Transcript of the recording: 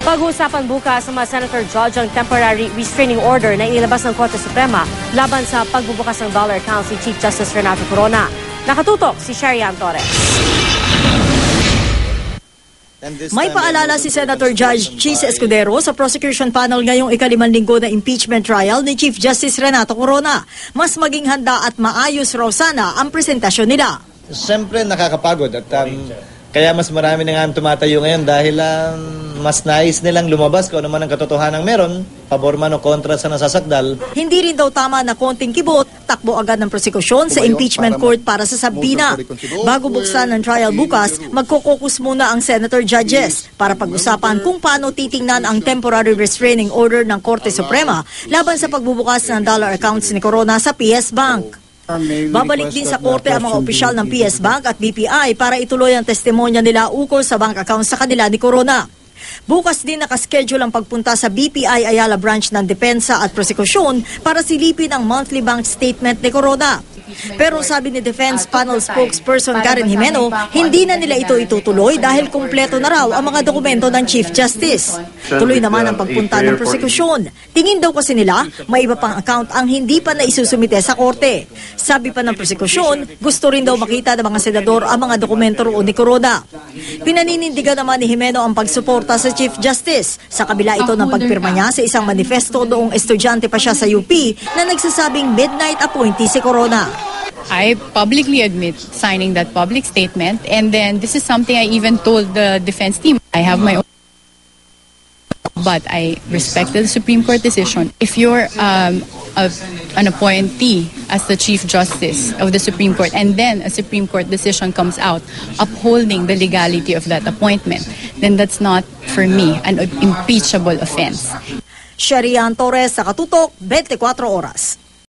Pag-uusapan bukas ng mga Senator Judge ang temporary restraining order na inilabas ng Korte Suprema laban sa pagbubukas ng dollar account si Chief Justice Renato Corona. Nakatutok si Sharian Torres. May paalala si Senator Judge Chis Escudero sa prosecution panel ngayong ika-5 linggo na impeachment trial ni Chief Justice Renato Corona. Mas maging handa at maayos raw sana ang presentasyon nila. Siyempre nakakapagod at kaya mas marami na nga tumatayo ngayon dahil mas nais nilang lumabas kung ano man ang katotohanan meron, pabor man o kontra sa nasasakdal. Hindi rin daw tama na konting kibot, takbo agad ng prosekusyon sa impeachment court para sa sabina. Bago buksan ng trial bukas, magkukokus muna ang senator judges para pag-usapan kung paano titingnan ang temporary restraining order ng Korte Suprema laban sa pagbubukas ng dollar accounts ni Corona sa PS Bank. Babalik din sa korte ang mga opisyal ng PS Bank at BPI para ituloy ang testimonya nila ukol sa bank account sa kanila ni Corona. Bukas din nakaschedule ang pagpunta sa BPI Ayala branch ng Depensa at Prosekusyon para silipin ang monthly bank statement ni Corona. Pero sabi ni Defense Panel spokesperson Karen Jimeno, hindi na nila ito itutuloy dahil kumpleto na raw ang mga dokumento ng Chief Justice. Tuloy naman ang pagpunta ng prosekusyon. Tingin daw kasi nila, may iba pang account ang hindi pa naisusumite sa korte. Sabi pa ng prosekusyon, gusto rin daw makita ng mga senador ang mga dokumento roon ni Corona. Pinaninindigan naman ni Jimeno ang pagsuporta sa Chief Justice. Sa kabila ito ng pagpirma niya sa isang manifesto noong estudyante pa siya sa UP na nagsasabing midnight appointee si Corona. I publicly admit signing that public statement, and then this is something I even told the defense team. I have my own, but I respected the Supreme Court decision. If you're an appointee as the Chief Justice of the Supreme Court, and then a Supreme Court decision comes out upholding the legality of that appointment, then that's not, for me, an impeachable offense. Sharian Torres, sa Katutok, 24 Oras.